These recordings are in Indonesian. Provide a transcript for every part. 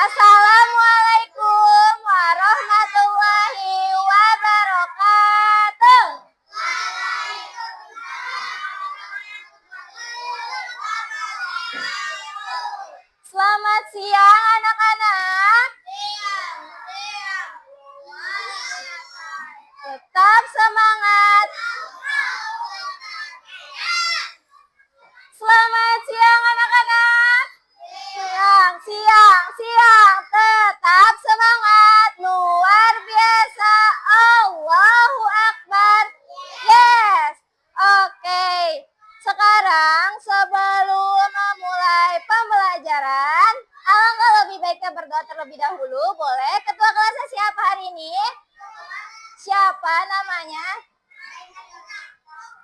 Assalamualaikum warahmatullahi wabarakatuh. Selamat siang anak-anak. Tetap semangat. Selamat siang anak-anak. Siang. Tetap semangat. Luar biasa. Allahu Akbar. Yes. Oke. Sekarang sebelum memulai pembelajaran, alangkah lebih baiknya berdoa terlebih dahulu. Boleh? Ketua kelasnya siapa hari ini? Siapa namanya?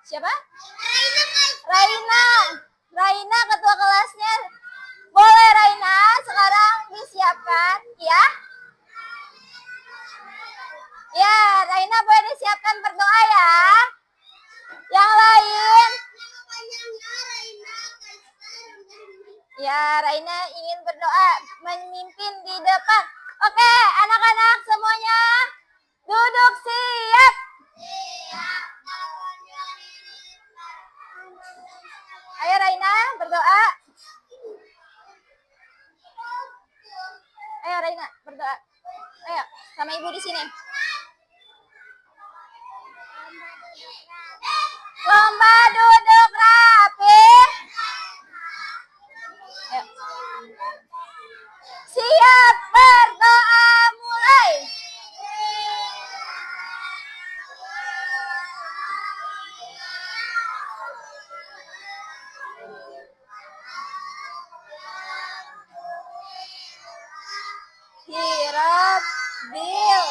Siapa? Raina ketua kelasnya. Boleh Raina, sekarang disiapkan, ya? Ya, Raina boleh disiapkan berdoa ya. Yang lain? Ya, Raina ingin berdoa, memimpin di depan. Oke, anak-anak semuanya duduk siap. Ayo Raina berdoa. Ayo Raina berdoa. Ayo sama ibu di sini. Lomba duduk rapi. Ayo. Siap berdoa mulai. Rabbil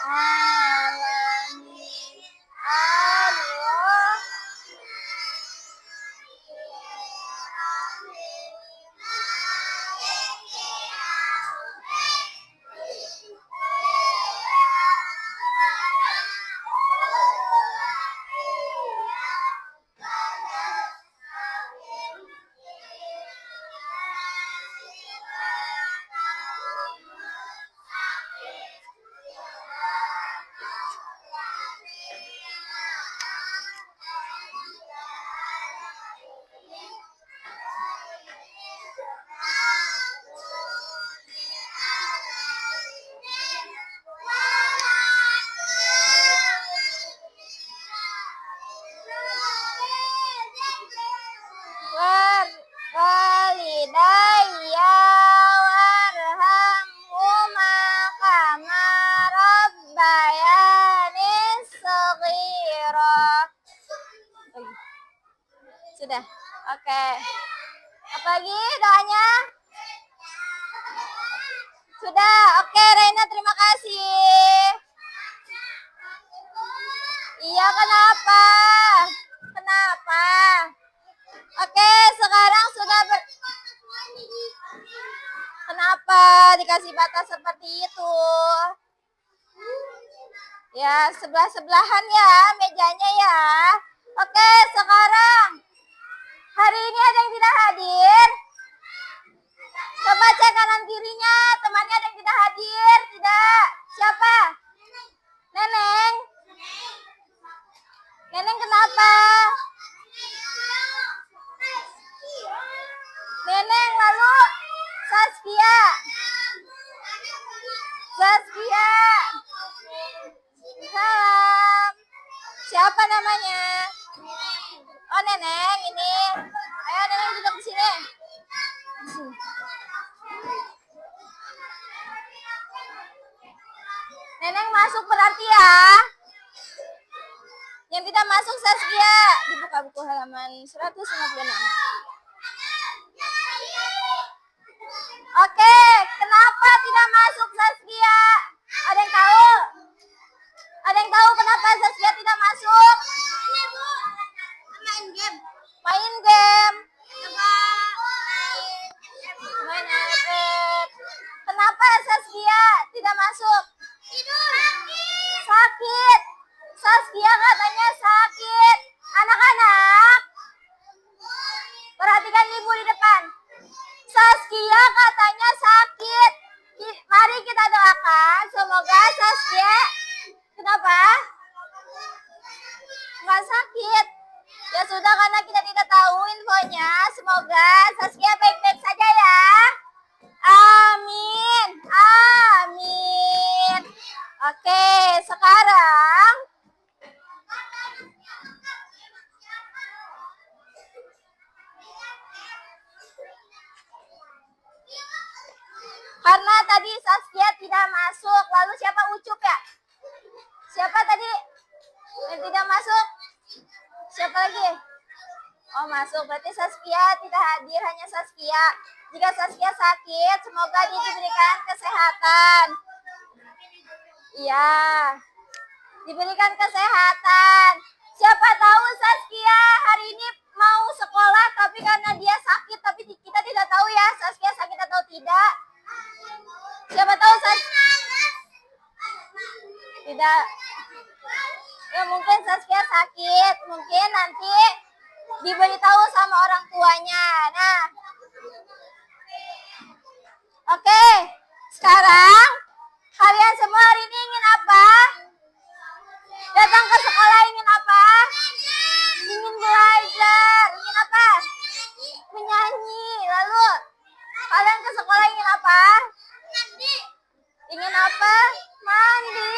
alamin. Allah. Walidayya warhamhuma kama rabbayani shaghira. Sudah. Oke. Apalagi doanya? Sudah. Oke, Reina, terima kasih. Iya, kenapa? Oke, sekarang sudah Kenapa dikasih batas seperti itu? Ya, sebelah-sebelahan ya mejanya ya. Oke, sekarang hari ini ada yang tidak hadir? Coba cek kanan kirinya, temannya ada yang tidak hadir? Tidak. Siapa? Neneng? Neneng kenapa? Neneng, lalu Saskia. Salam. Siapa namanya? Oh, Neneng ini. Ayo Neneng duduk di sini. Neneng masuk berarti ya. Yang tidak masuk Saskia. Dibuka buku halaman 156. Oke, kenapa tidak masuk Saskia? Ada yang tahu? Ada yang tahu kenapa Saskia tidak masuk? Ini Bu, main game. Main iPad. Kenapa Saskia tidak masuk? Tidur. Sakit. Saskia katanya sakit. Anak-anak, perhatikan ibu di depan. Saskia katanya sakit. kan? Semoga Saskia, kenapa? Nggak sakit. Ya sudah, karena kita tidak tahu infonya. Semoga Saskia baik-baik saja ya. Amin. Amin. Oke, sekarang karena tadi Saskia tidak masuk, lalu siapa? Ucup ya? Siapa tadi yang tidak masuk? Siapa lagi? Oh, masuk. Berarti Saskia tidak hadir, hanya Saskia. Jika Saskia sakit, semoga dia diberikan kesehatan. Iya, diberikan kesehatan. Siapa tahu Saskia hari ini mau sekolah, tapi karena dia sakit, tapi kita tidak tahu ya Saskia sakit atau tidak. Siapa tahu Saskia tidak. Ya mungkin Saskia sakit, mungkin nanti diberitahu sama orang tuanya. Nah, oke, sekarang kalian semua hari ini ingin apa? Datang ke sekolah ingin apa? Ingin belajar. Ingin apa? Menyanyi. Lalu kalian ke sekolah ingin apa? Ingin apa? Mandi.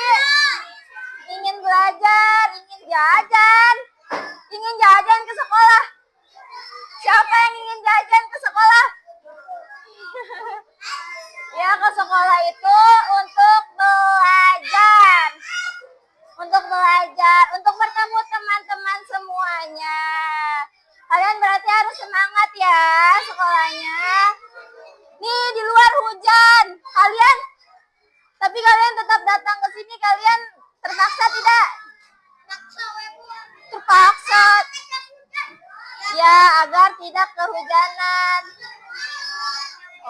Ingin belajar, ingin jajan. Ingin jajan ke sekolah. Siapa yang ingin jajan ke sekolah? Ya, ke sekolah itu untuk belajar. Untuk belajar, untuk bertemu teman-teman semuanya. Kalian berarti harus semangat ya sekolahnya. Nih, di luar hujan. Tapi kalian tetap datang ke sini. Kalian terpaksa tidak? Terpaksa. Ya, agar tidak kehujanan.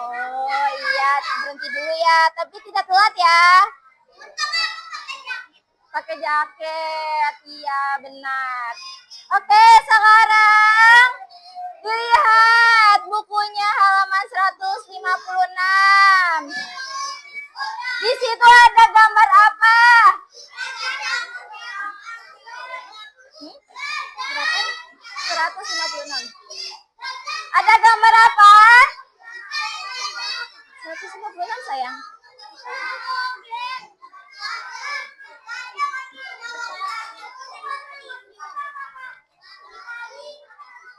Oh iya, berhenti dulu ya. Tapi tidak telat ya. Pakai jaket. Iya, benar. Oke, sekarang lihat bukunya halaman 156. Di situ ada gambar apa? Berapa? 156. Ada gambar apa? 156 sayang.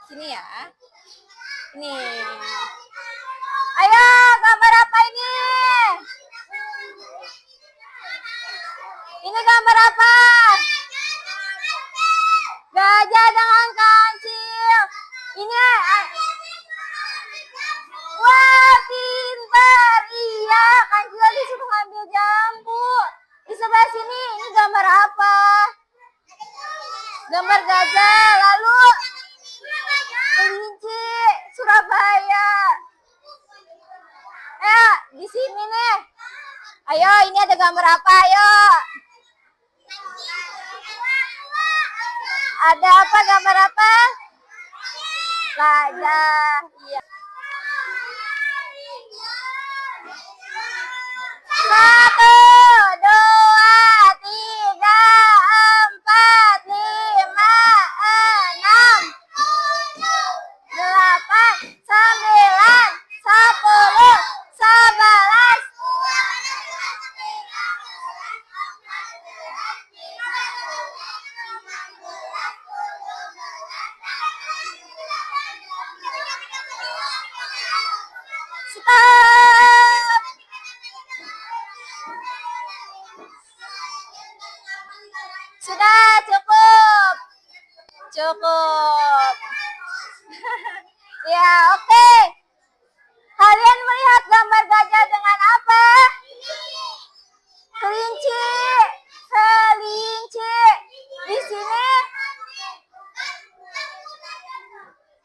Sini ya. Ini. Ayo, gambar apa ini? Ini gambar apa? Gajah dengan kancil. Ini. Wah, pintar. Iya, kancil disuruh ngambil jambu. Di sebelah sini, ini gambar apa? Gambar gajah. Lalu kelinci, Surabaya. Di sini nih. Ayo, ini ada gambar apa? Ayo. Ada apa? Gambar apa? Gajah. Iya. 1, 2, 3, 4, 5, 6, 8, 9, 10, 11. Stop. Sudah cukup. Cukup. Ya, oke. Kalian melihat gambar gajah dengan apa? Kelinci. Kelinci. Di sini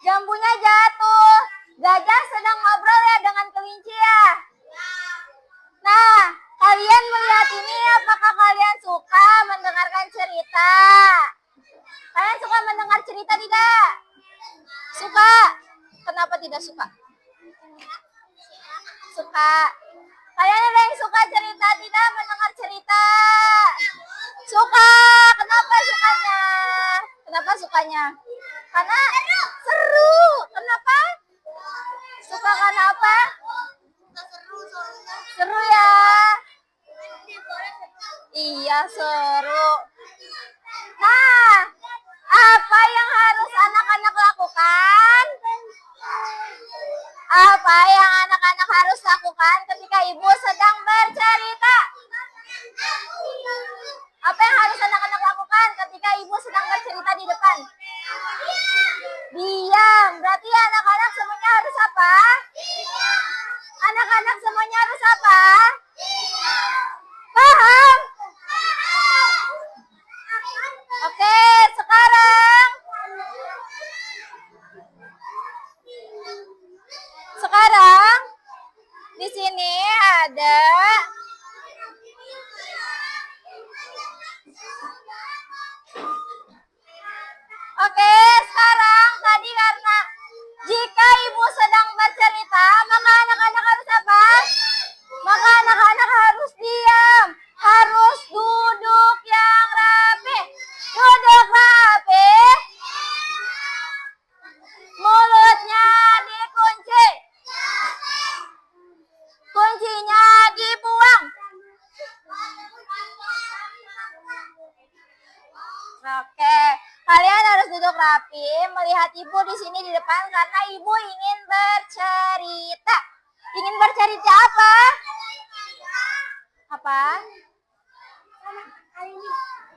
jambunya jatuh. Gajah sedang ngobrol ya dengan kelinci ya. Nah, kalian melihat ini, apakah kalian suka mendengarkan cerita? Kalian suka mendengar cerita tidak? Suka? Kenapa tidak suka? Suka. Kalian ada yang suka suka cerita, tidak mendengar cerita. Suka. Kenapa sukanya? Kenapa sukanya? Karena seru. Kenapa? Suka karena apa? Seru ya. Iya, seru. Nah, apa yang harus anak-anak lakukan? Apa yang anak-anak harus lakukan ketika ibu sedang bercerita? Apa yang harus anak-anak lakukan ketika ibu sedang bercerita di depan? Diam. Berarti anak-anak semuanya harus apa? Anak-anak semuanya harus apa? Paham? Oke, sekarang di sini ada Oke, sekarang tadi karena jika ibu sedang bercerita, maka anak-anak harus apa? Maka anak-anak harus diam, harus duduk yang rapi. Duduk rapi. Mulutnya dikunci. Kuncinya dibuang. Oke, kalian harus duduk rapi, melihat ibu di sini di depan karena ibu ingin bercerita. Ingin bercerita apa? Apa?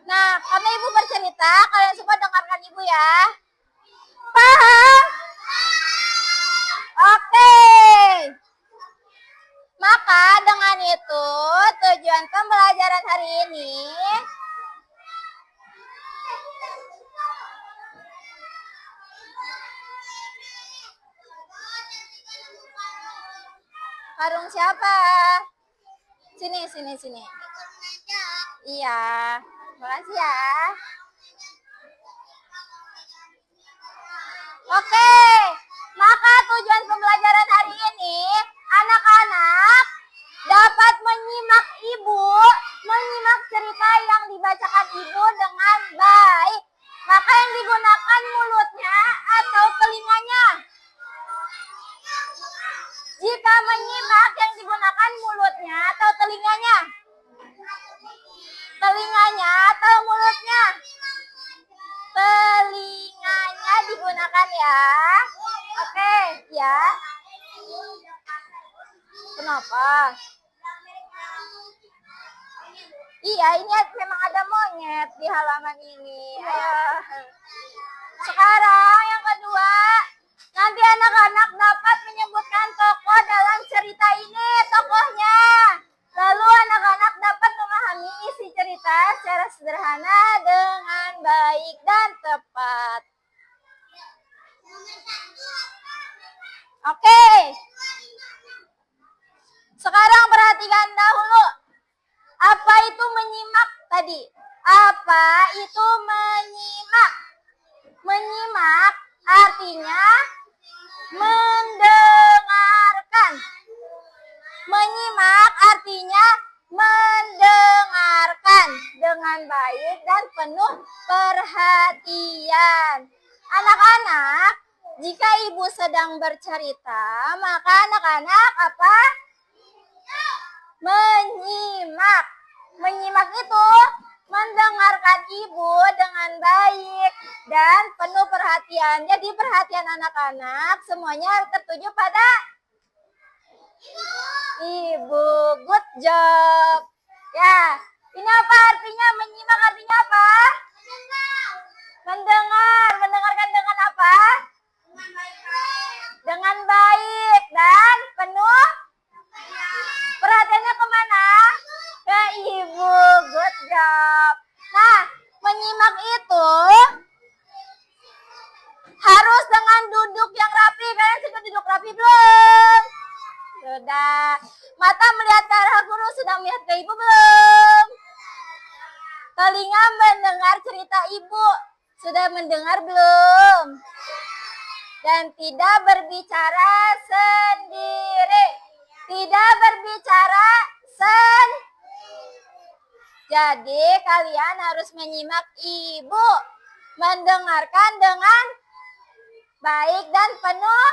Nah, karena ibu bercerita, kalian semua dengarkan ibu ya. Paham? Oke. Maka dengan itu tujuan pembelajaran hari ini karung siapa? Sini. Iya. Makasih ya. Oke. Maka tujuan pembelajaran hari ini anak-anak dapat menyimak cerita yang dibacakan ibu dengan baik. Maka yang digunakan mulutnya atau telinganya. Jika menyimak yang digunakan mulutnya atau telinganya. Telinganya atau mulutnya. Telinganya digunakan ya. Oke, ya. Kenapa? Iya, ini memang ada monyet di halaman ini. Ayo. Sekarang yang kedua, nanti anak-anak dapat menyebutkan tokoh dalam cerita ini, tokohnya. Lalu anak-anak dapat memahami isi cerita secara sederhana dengan baik dan tepat. Oke. Sekarang perhatikan dahulu. Apa itu menyimak tadi? Apa itu menyimak? Menyimak artinya mendengarkan. Menyimak artinya mendengarkan dengan baik dan penuh perhatian. Anak-anak, jika ibu sedang bercerita, maka anak-anak apa? Menyimak. Menyimak itu mendengarkan ibu dengan baik dan penuh perhatian. Jadi perhatian anak-anak semuanya tertuju pada ibu. Good job. Ya, ini apa artinya menyimak? Artinya apa? Mendengar. Mendengarkan dengan apa? Dengan baik dan penuh perhatiannya kemana? Ke ibu. Good job. Nah, menyimak itu harus dengan duduk yang rapi. Kalian sudah duduk rapi belum? Sudah. Mata melihat ke arah guru, sudah melihat ke ibu belum? Telinga mendengar cerita ibu, sudah mendengar belum? Dan tidak berbicara sendiri. Tidak berbicara sendiri. Jadi kalian harus menyimak ibu. Mendengarkan dengan baik dan penuh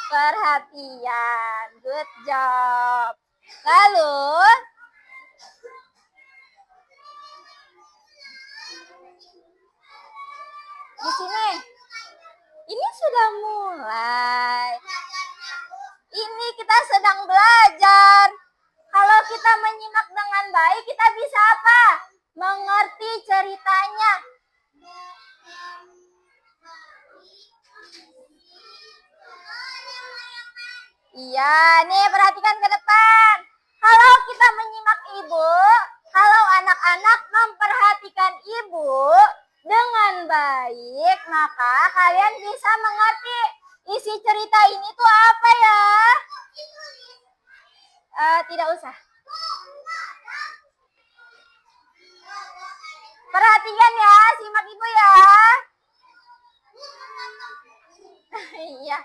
perhatian. Good job. Lalu di sini ini sudah mulai. Ini kita sedang belajar. Kalau kita menyimak dengan baik, kita bisa apa? Mengerti ceritanya. Iya, nih perhatikan ke depan. Kalau kita menyimak ibu, kalau anak-anak memperhatikan ibu dengan baik, maka kalian bisa mengerti isi cerita ini tuh apa ya? Tidak usah. Perhatikan ya, simak ibu ya. Iya.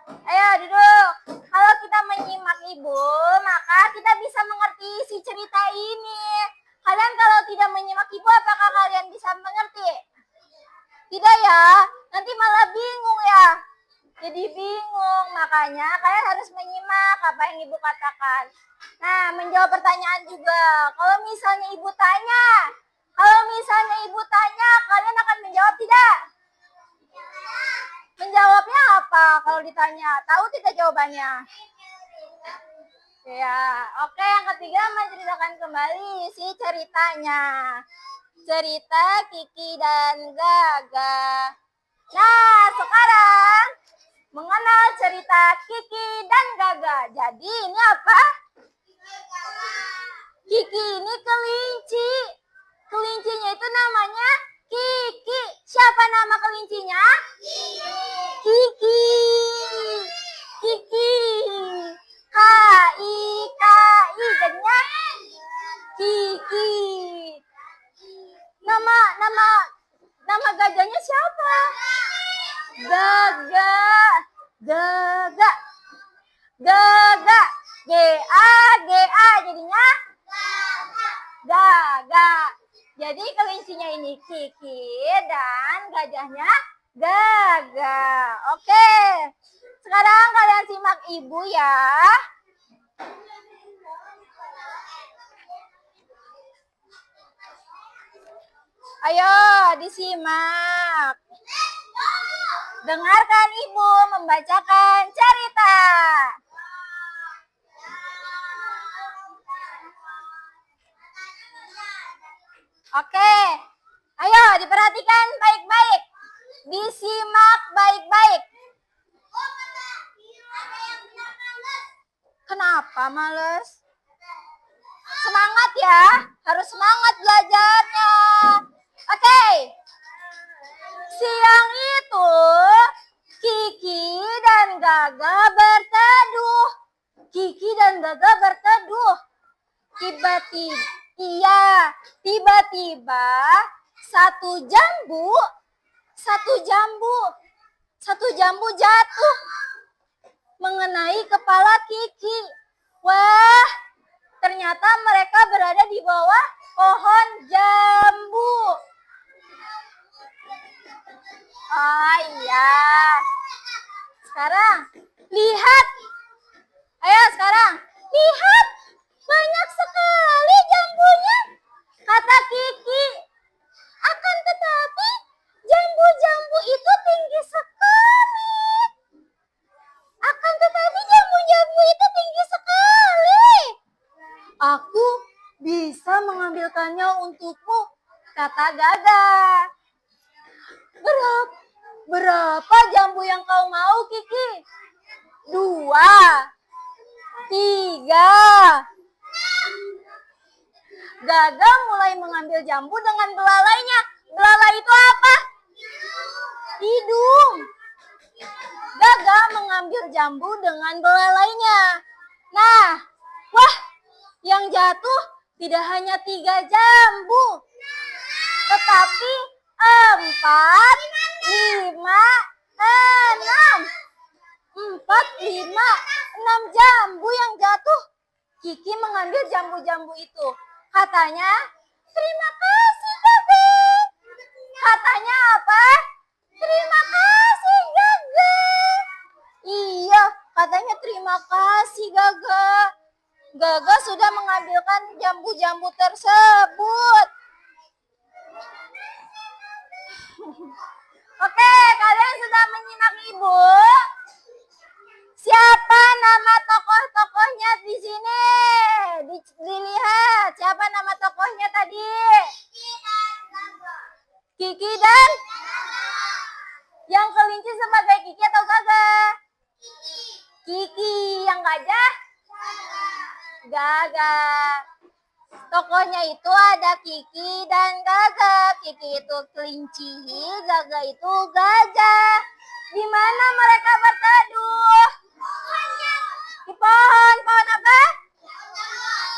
Ayo duduk. Kalau kita menyimak ibu, maka kita bisa mengerti isi cerita ini. Kalian kalau tidak menyimak ibu, apakah kalian bisa mengerti? Tidak ya, nanti malah bingung ya. Jadi bingung, makanya kalian harus menyimak apa yang ibu katakan. Nah, menjawab pertanyaan juga. Kalau misalnya ibu tanya, kalian akan menjawab tidak? Menjawabnya apa kalau ditanya? Tahu tidak jawabannya? Ya, oke. Yang ketiga, menceritakan kembali isi ceritanya. Cerita Kiki dan Gaga. Nah, sekarang mengenal cerita Kiki dan Gaga. Jadi ini apa? Kiki ini kelinci. Kelincinya itu namanya Kiki. Siapa nama kelincinya? Kiki. Kiki. K-I-K-I. Jadinya Kiki. Nama gajahnya siapa? Gaga. Gaga. Gaga. G-A-G-A. Jadinya Gaga. Jadi kelincinya ini Kiki dan gajahnya Gaga. Oke. Sekarang kalian simak ibu ya. Ayo disimak. Dengarkan ibu membacakan cerita. Oke, ayo diperhatikan baik-baik. Disimak baik-baik. Kenapa males? Semangat ya, harus semangat belajarnya. Oke. Siang itu Kiki dan Gaga berteduh. Kiki dan Gaga berteduh. Tiba-tiba satu jambu jatuh mengenai kepala Kiki. Wah, ternyata mereka berada di bawah pohon jambu. Oh iya. Sekarang lihat. Ayo sekarang lihat. Banyak sekali jambunya, kata Kiki. Akan tetapi jambu-jambu itu tinggi sekali. Aku bisa mengambilkannya untukmu, kata Gaga. Berapa jambu yang kau mau, Kiki? 2, 3. Gaga mulai mengambil jambu dengan belalainya. Belalai itu apa? Hidung. Gaga mengambil jambu dengan belalainya. Nah, wah, yang jatuh tidak hanya 3 jambu, tetapi 4, 5, 6. 4, 5, 6 jambu yang jatuh. Kiki mengambil jambu-jambu itu. Katanya, terima kasih Gaga. Katanya apa? Terima kasih Gaga. Iya, katanya terima kasih Gaga. Gaga sudah mengambilkan jambu-jambu tersebut. Oke, kalian sudah menyimak Ibu? Siapa nama tokoh-tokohnya di sini? Dilihat, siapa nama tokohnya tadi? Kiki dan? Yang kelinci sebagai Kiki atau Gaga? Kiki. Yang gajah? Gaga. Tokohnya itu ada Kiki dan Gaga. Kiki itu kelinci, Gaga itu gajah. Di mana mereka berteduh? Di pohon. Pohon apa?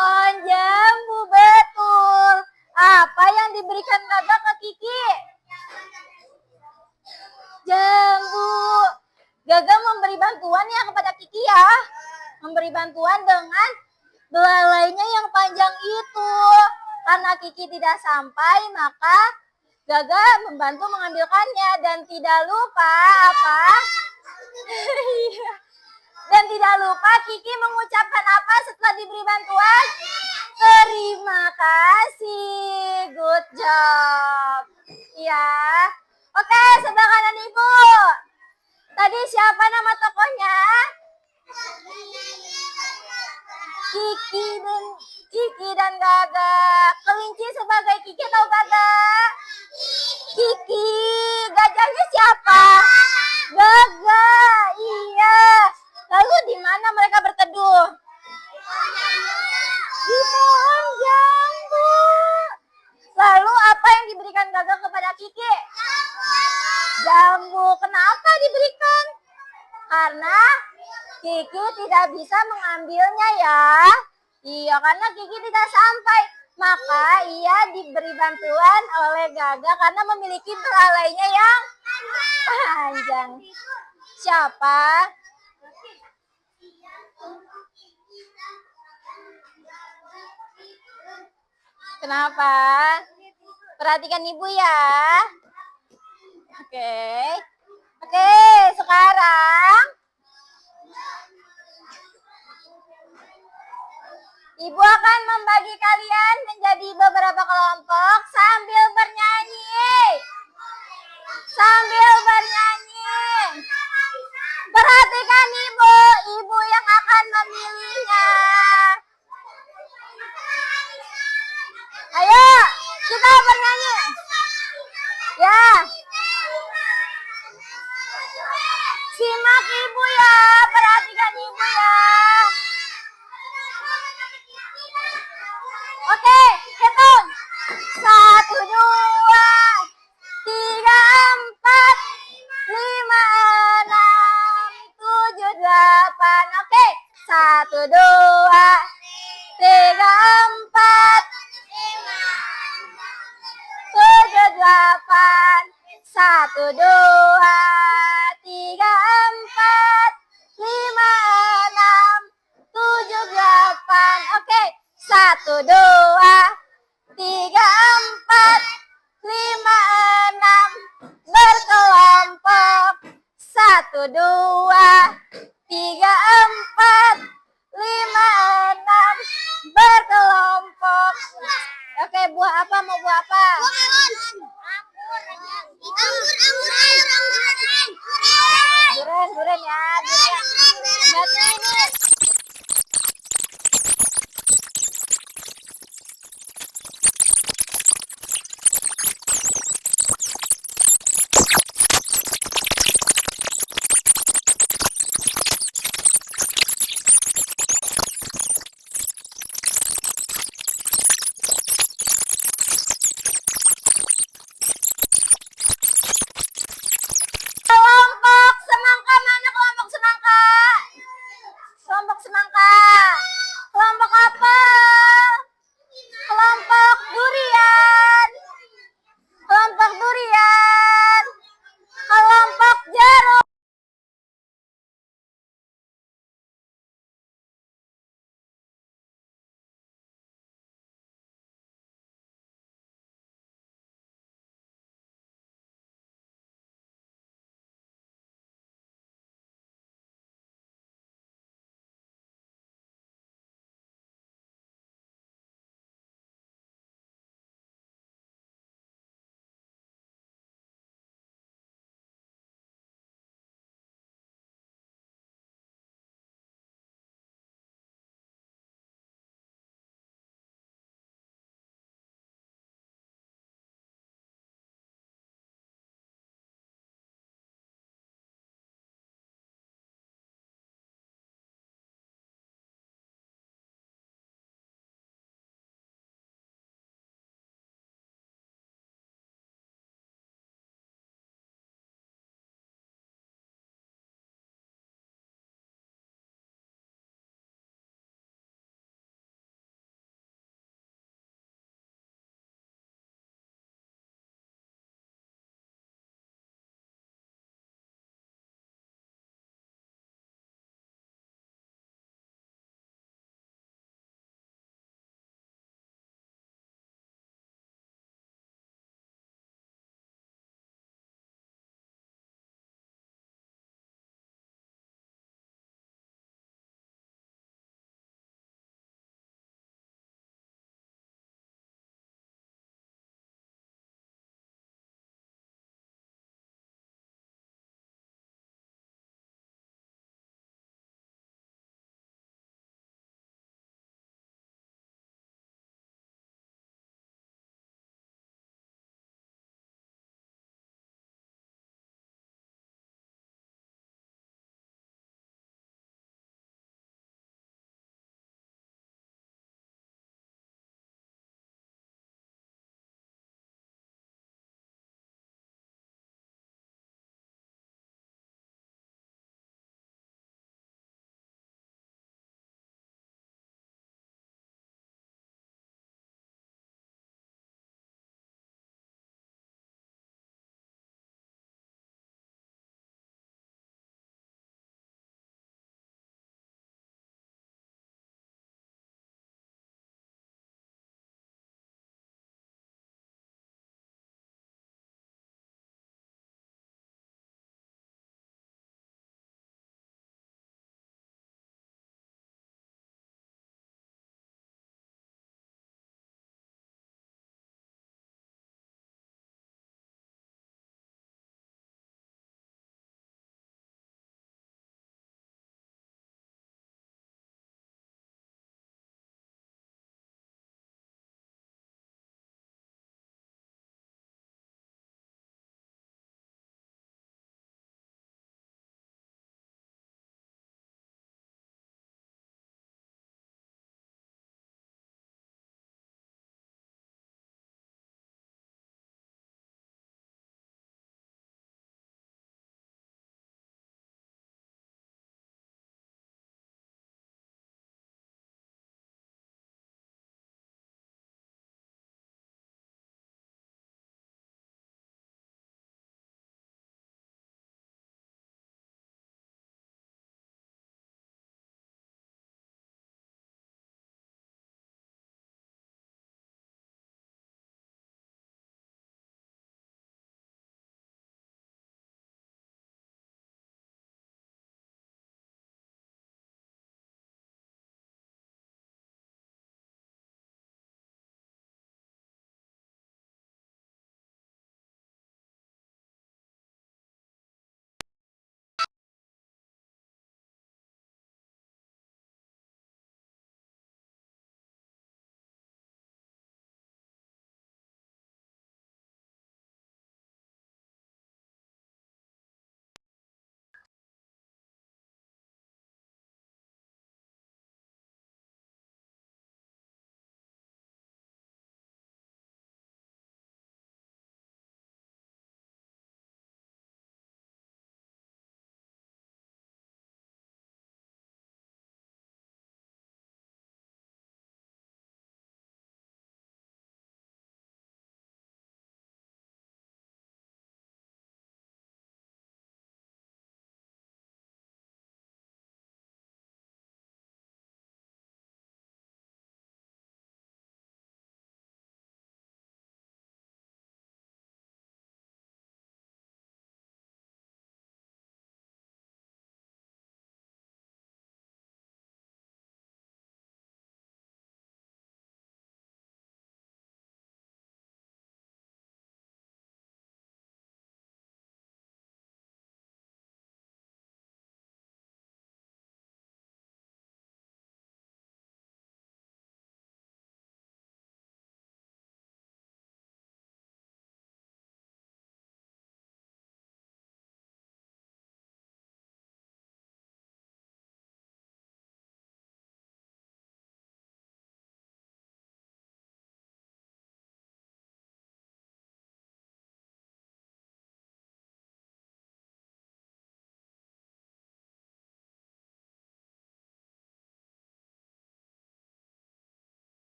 Pohon jambu, betul. Apa yang diberikan Gaga ke Kiki? Jambu. Gaga memberi bantuan ya kepada Kiki ya. Memberi bantuan dengan belalainya yang panjang itu. Karena Kiki tidak sampai, maka Gaga membantu mengambilkannya. Dan tidak lupa apa? Dan tidak lupa Kiki mengucapkan apa setelah diberi bantuan? Terima kasih. Good job. Ya. Oke, sebelah kanan Ibu. Tadi siapa nama tokohnya? Kiki dan Gaga. Kelinci sebagai Kiki atau Gaga? Kiki. Gajahnya siapa? Gaga. Iya. Lalu di mana mereka berteduh? Di pohon jambu. Lalu apa yang diberikan Gaga kepada Kiki? Jambu. Kenapa diberikan? Karena Kiki tidak bisa mengambilnya ya. Iya, karena Kiki tidak sampai. Maka ia diberi bantuan oleh Gaga karena memiliki belalainya yang panjang. Siapa? Kenapa? Perhatikan Ibu ya. Oke, sekarang Ibu akan membagi kalian menjadi beberapa kelompok sambil bernyanyi. Sambil bernyanyi. Perhatikan Ibu, Ibu yang akan memilihnya. Ayo, kita bernyanyi. Ya. Simak Ibu ya, perhatikan Ibu ya. Oke, hitung. 1, 2, 3, 4, 5, 6, 7, 8. Oke, 1, 2, 3, 4, 7, 8. 1, 2, 3, 4, 5, 6, 7, 8. Oke, 1, 2, 3, 4, 5, 6. Berkelompok. 1, 2, 3, 4, 5, 6.